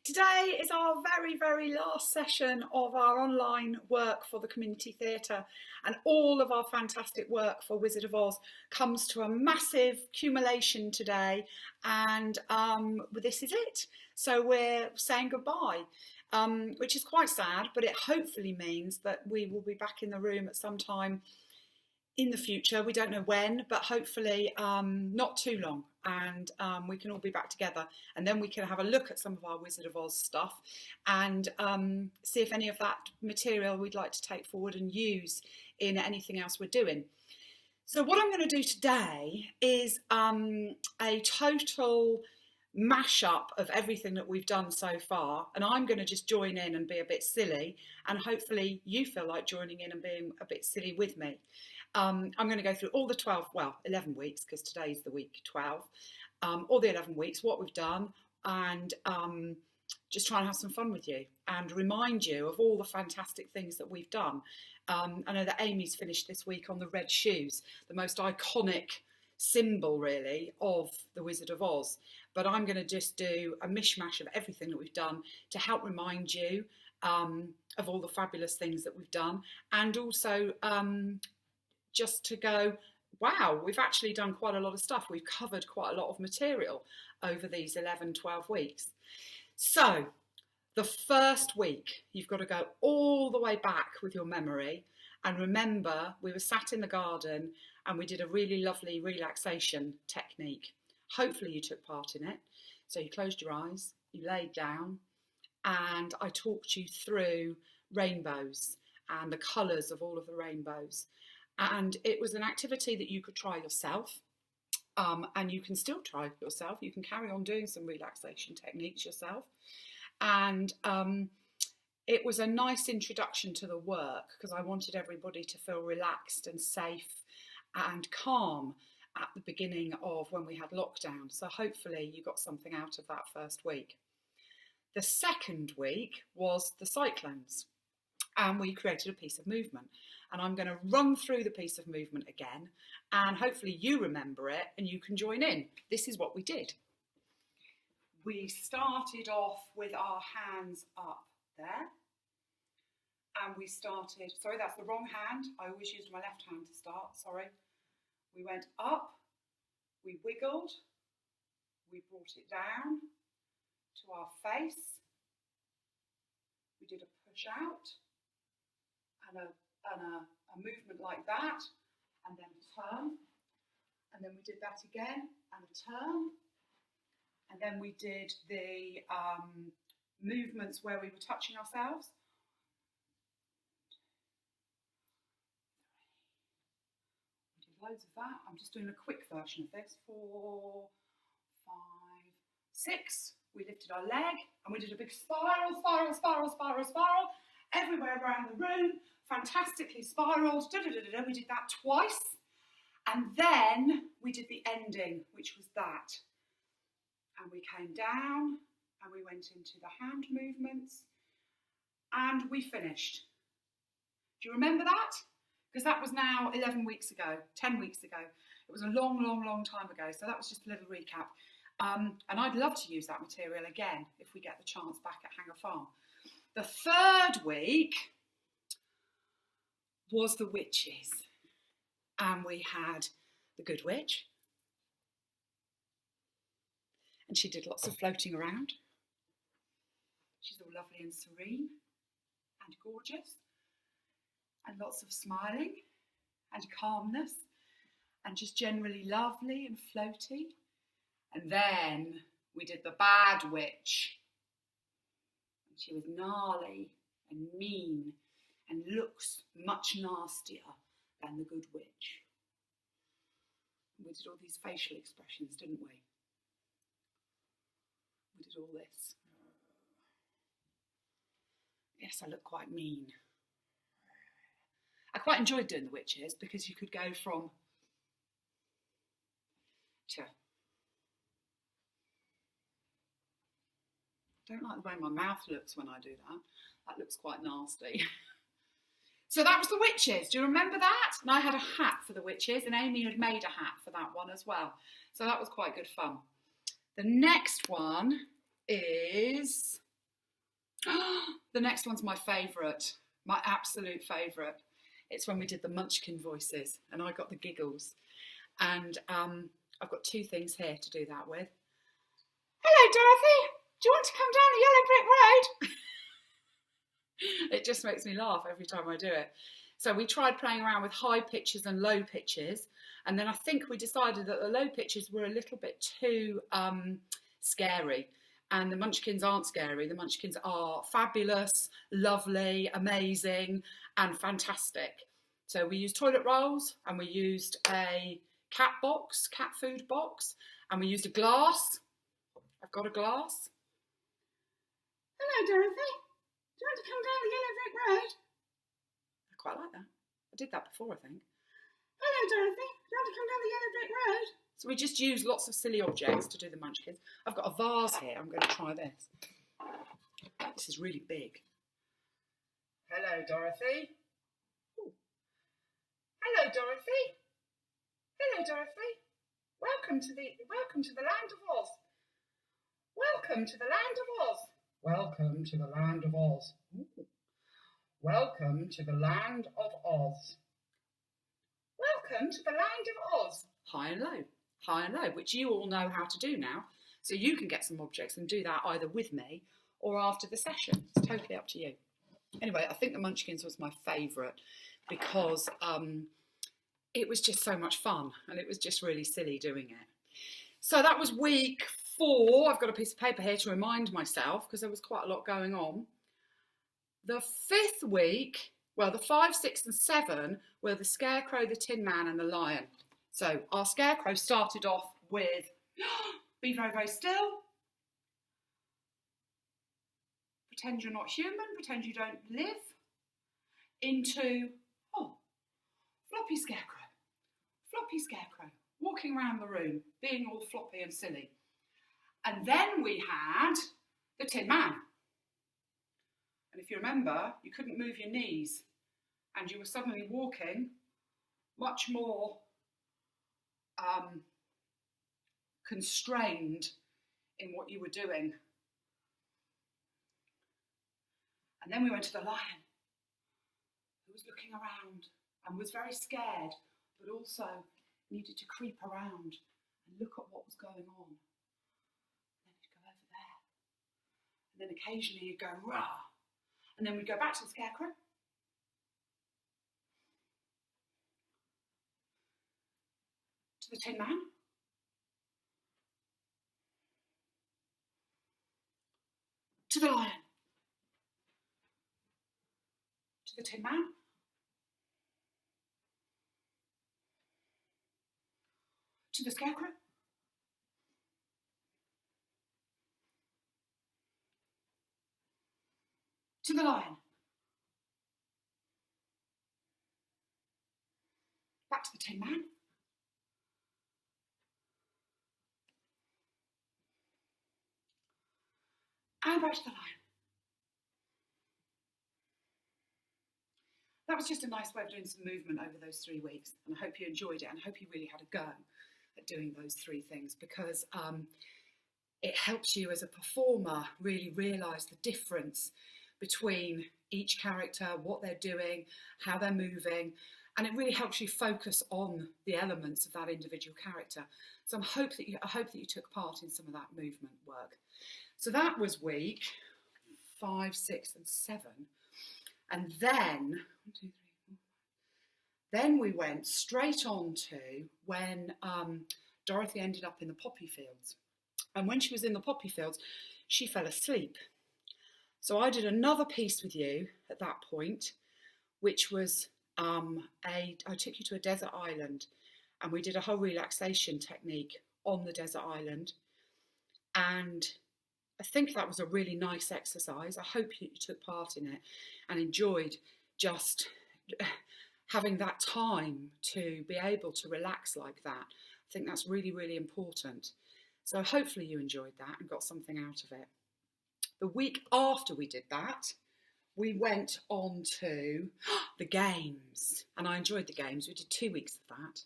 Today is our very last session of our online work for the community theatre, and all of our fantastic work for Wizard of Oz comes to a massive accumulation today, and this is it. So we're saying goodbye, which is quite sad, but it hopefully means that we will be back in the room at some time in the future. We don't know when, but hopefully not too long, and we can all be back together, and then we can have a look at some of our Wizard of Oz stuff and see if any of that material we'd like to take forward and use in anything else we're doing. So what I'm going to do today is a total mashup of everything that we've done so far, and I'm going to just join in and be a bit silly, and hopefully you feel like joining in and being a bit silly with me. I'm going to go through all the 11 weeks, because today's the week 12, all the 11 weeks, what we've done, and just try and have some fun with you and remind you of all the fantastic things that we've done. I know that Amy's finished this week on the red shoes, the most iconic symbol really of the Wizard of Oz, but I'm going to just do a mishmash of everything that we've done to help remind you of all the fabulous things that we've done, and also just to go, wow, we've actually done quite a lot of stuff. We've covered quite a lot of material over these 12 weeks. So the first week, you've got to go all the way back with your memory and remember we were sat in the garden and we did a really lovely relaxation technique. Hopefully you took part in it. So you closed your eyes, you laid down, and I talked you through rainbows and the colours of all of the rainbows. And it was an activity that you could try yourself, and you can still try yourself. You can carry on doing some relaxation techniques yourself. And it was a nice introduction to the work, because I wanted everybody to feel relaxed and safe and calm at the beginning of when we had lockdown. So hopefully you got something out of that first week. The second week was the cyclones, and we created a piece of movement. And I'm going to run through the piece of movement again, and hopefully you remember it and you can join in. This is what we did. We started off with our hands up there, and we started, sorry, that's the wrong hand. I always used my left hand to start, sorry. We went up, we wiggled, we brought it down to our face. We did a push out and a movement like that, and then a turn, and then we did that again, and a turn, and then we did the movements where we were touching ourselves. We did loads of that. I'm just doing a quick version of this. 4, 5, 6. We lifted our leg, and we did a big spiral, everywhere around the room. Fantastically spiraled. We did that twice, and then we did the ending, which was that. And we came down and we went into the hand movements and we finished. Do you remember that? Because that was now 11 weeks ago, 10 weeks ago. It was a long time ago. So that was just a little recap. And I'd love to use that material again if we get the chance back at Hanger Farm. The third week was the witches, and we had the good witch, and she did lots of floating around. She's all lovely and serene and gorgeous, and lots of smiling and calmness, and just generally lovely and floaty. And then we did the bad witch, and she was gnarly and mean and looks much nastier than the good witch. We did all these facial expressions, didn't we? We did all this. Yes, I look quite mean. I quite enjoyed doing the witches because you could go from to. I don't like the way my mouth looks when I do that. That looks quite nasty. So that was the witches. Do you remember that? And I had a hat for the witches, and Amy had made a hat for that one as well. So that was quite good fun. The next one is The next one's my favourite, my absolute favourite. It's when we did the Munchkin voices and I got the giggles. And I've got 2 things here to do that with. Hello, Dorothy. Do you want to come down the yellow brick road? It just makes me laugh every time I do it. So we tried playing around with high pitches and low pitches. And then I think we decided that the low pitches were a little bit too scary. And the Munchkins aren't scary. The Munchkins are fabulous, lovely, amazing, and fantastic. So we used toilet rolls, and we used a cat food box, and we used a glass. I've got a glass. Hello, Dorothy. Do you want to come down the yellow brick road? I quite like that. I did that before, I think. Hello, Dorothy. Do you want to come down the yellow brick road? So we just use lots of silly objects to do the Munchkins. I've got a vase here. I'm going to try this. This is really big. Hello, Dorothy. Ooh. Hello, Dorothy. Hello, Dorothy. Welcome to the land of Oz. Welcome to the land of Oz. Welcome to the land of Oz. Ooh. Welcome to the land of Oz. Welcome to the land of Oz. High and low, which you all know how to do now. So you can get some objects and do that either with me or after the session. It's totally up to you. Anyway, I think the Munchkins was my favourite because it was just so much fun and it was just really silly doing it. So that was week 4. I've got a piece of paper here to remind myself because there was quite a lot going on. The 5th week, well, the 5, 6 and 7 were the Scarecrow, the Tin Man and the Lion. So our Scarecrow started off with, be very, very still. Pretend you're not human, pretend you don't live. Into, floppy Scarecrow, walking around the room, being all floppy and silly. And then we had the Tin Man. And if you remember, you couldn't move your knees and you were suddenly walking much more constrained in what you were doing. And then we went to the Lion, who was looking around and was very scared, but also needed to creep around and look at what was going on. And then he'd go over there. And then occasionally he'd go, rah. And then we'd go back to the Scarecrow. To the Tin Man. To the Lion. To the Tin Man. To the Scarecrow. To the Lion. Back to the Tin Man. And back to the Lion. That was just a nice way of doing some movement over those 3 weeks, and I hope you enjoyed it, and I hope you really had a go at doing those 3 things, because it helps you as a performer really realise the difference between each character, what they're doing, how they're moving, and it really helps you focus on the elements of that individual character. So I hope that you took part in some of that movement work. So that was week 5, 6 and 7. And then, 1, 2, 3, 4, 5. Then we went straight on to when Dorothy ended up in the poppy fields. And when she was in the poppy fields, she fell asleep. So I did another piece with you at that point, which was I took you to a desert island, and we did a whole relaxation technique on the desert island. And I think that was a really nice exercise. I hope you took part in it and enjoyed just having that time to be able to relax like that. I think that's really, really important. So hopefully you enjoyed that and got something out of it. The week after we did that, we went on to the games, and I enjoyed the games. We did 2 weeks of that.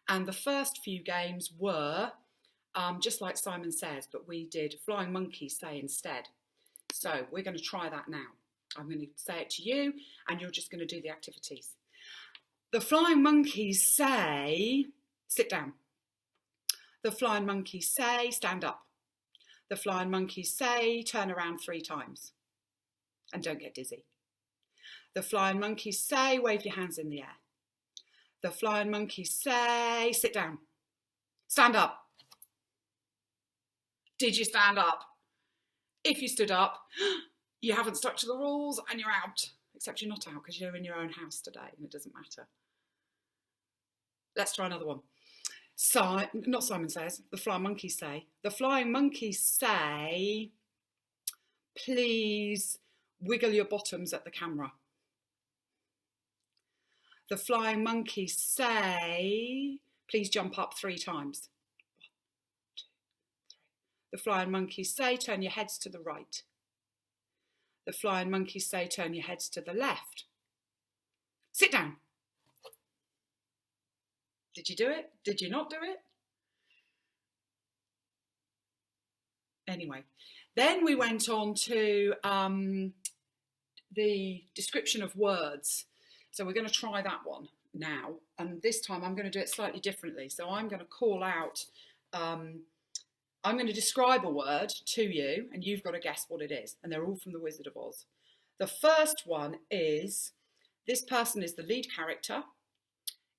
And the first few games were just like Simon Says, but we did Flying Monkeys Say instead. So we're going to try that now. I'm going to say it to you and you're just going to do the activities. The flying monkeys say, sit down. The flying monkeys say, stand up. The flying monkeys say, turn around 3 times and don't get dizzy. The flying monkeys say, wave your hands in the air. The flying monkeys say, sit down. Stand up. Did you stand up? If you stood up, you haven't stuck to the rules and you're out. Except you're not out because you're in your own house today and it doesn't matter. Let's try another one. Not Simon Says, the flying monkeys say. The flying monkeys say, please wiggle your bottoms at the camera. The flying monkeys say, please jump up 3 times. 1, 2, 3. The flying monkeys say, turn your heads to the right. The flying monkeys say, turn your heads to the left. Sit down. Did you do it? Did you not do it? Anyway, then we went on to the description of words. So we're going to try that one now. And this time I'm going to do it slightly differently. So I'm going to call out, I'm going to describe a word to you and you've got to guess what it is. And they're all from The Wizard of Oz. The first one is, this person is the lead character.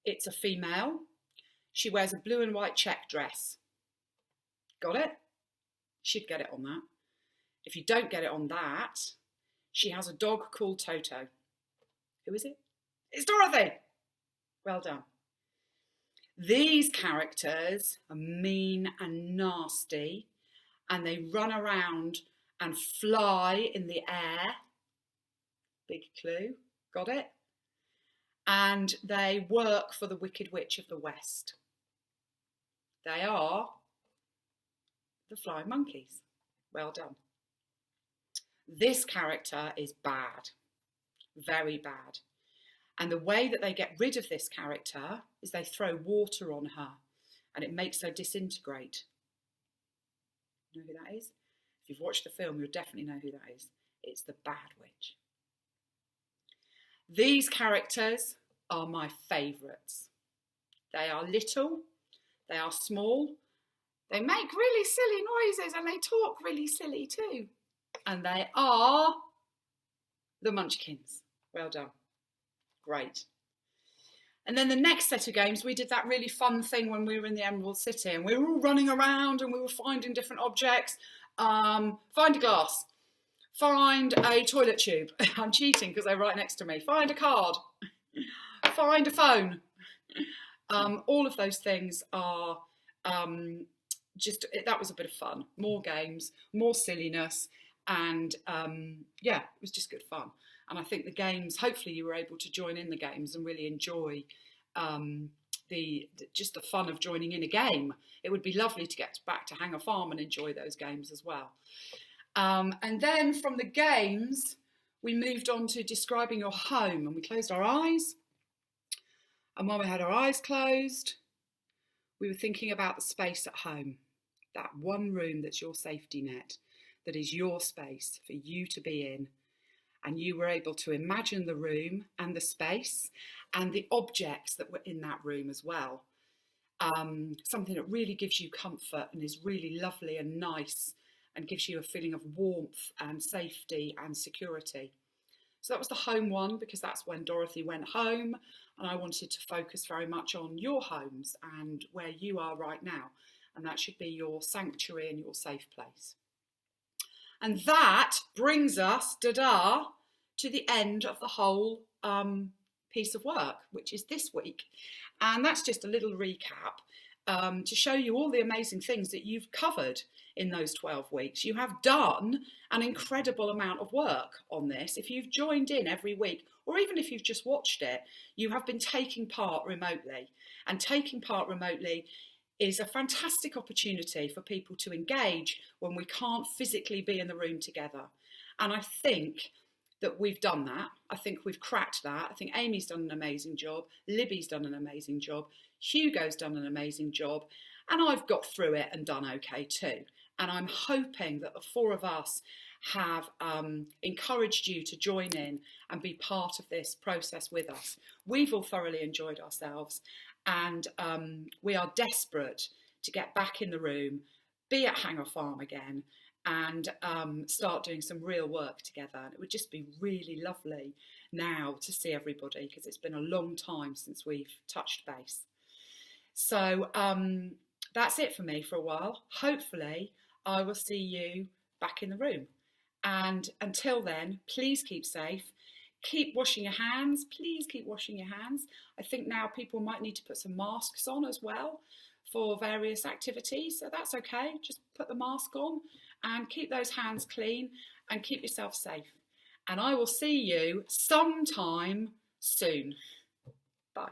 It's a female. She wears a blue and white check dress. Got it? Should get it on that. If you don't get it on that, she has a dog called Toto. Who is it? It's Dorothy. Well done. These characters are mean and nasty and they run around and fly in the air. Big clue. Got it? And they work for the Wicked Witch of the West. They are the Flying Monkeys. Well done. This character is bad. Very bad. And the way that they get rid of this character is they throw water on her and it makes her disintegrate. You know who that is? If you've watched the film, you'll definitely know who that is. It's the Bad Witch. These characters are my favourites. They are little, they are small, they make really silly noises and they talk really silly too. And they are the Munchkins. Well done. Great. And then the next set of games, we did that really fun thing when we were in the Emerald City and we were all running around and we were finding different objects. Find a glass. Find a toilet tube. I'm cheating because they're right next to me. Find a card. Find a phone. All of those things are that was a bit of fun. More games, more silliness, and yeah, it was just good fun. And I think the games, hopefully you were able to join in the games and really enjoy just the fun of joining in a game. It would be lovely to get back to Hang a Farm and enjoy those games as well. And then from the games, we moved on to describing your home and we closed our eyes. And when we had our eyes closed, we were thinking about the space at home, that one room that's your safety net, that is your space for you to be in. And you were able to imagine the room and the space and the objects that were in that room as well. Something that really gives you comfort and is really lovely and nice and gives you a feeling of warmth and safety and security. So that was the home one because that's when Dorothy went home, and I wanted to focus very much on your homes and where you are right now. And that should be your sanctuary and your safe place. And that brings us, to the end of the whole piece of work, which is this week. And that's just a little recap to show you all the amazing things that you've covered in those 12 weeks. You have done an incredible amount of work on this. If you've joined in every week, or even if you've just watched it, you have been taking part remotely. And taking part remotely is a fantastic opportunity for people to engage when we can't physically be in the room together. And I think that we've done that. I think we've cracked that. I think Amy's done an amazing job. Libby's done an amazing job. Hugo's done an amazing job. And I've got through it and done okay too. And I'm hoping that the 4 of us have encouraged you to join in and be part of this process with us. We've all thoroughly enjoyed ourselves, and we are desperate to get back in the room, be at Hanger Farm again, and start doing some real work together. And it would just be really lovely now to see everybody, because it's been a long time since we've touched base. So that's it for me for a while. Hopefully I will see you back in the room. And until then, please keep safe. Keep washing your hands. Please keep washing your hands. I think now people might need to put some masks on as well for various activities. So that's okay. Just put the mask on and keep those hands clean and keep yourself safe. And I will see you sometime soon. Bye.